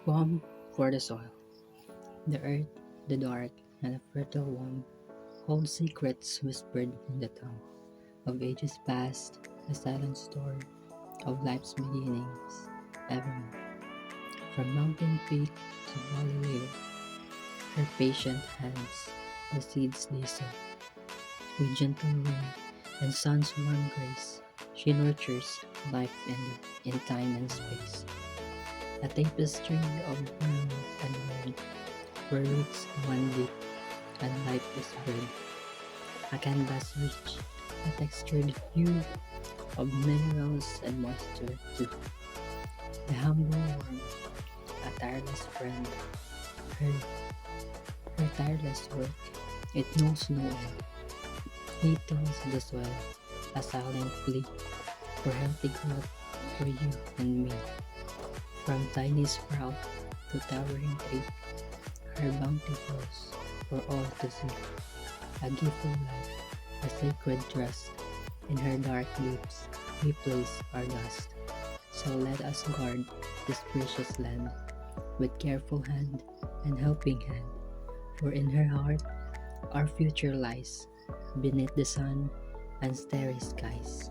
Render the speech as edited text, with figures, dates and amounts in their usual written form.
Womb for the soil. The earth, the dark, and a fertile womb hold secrets whispered in the tongue of ages past, a silent story of life's beginnings, evermore. From mountain peak to valley lake, her patient hands the seeds they sow. With gentle wind and sun's warm grace, she nurtures life in time and space. A tapestry of world and wind, where roots run deep and life is bred. A canvas rich, a textured hue of minerals and moisture too. The humble worm, a tireless friend, her, her tireless work, it knows no end. He tills the soil, a silent plea for healthy growth for you and me. From tiny sprout to towering tree, her bounty flows for all to see. A gift of life, a sacred trust. In her dark deeps, we place our dust. So let us guard this precious land with careful hand and helping hand. For in her heart, our future lies beneath the sun and starry skies.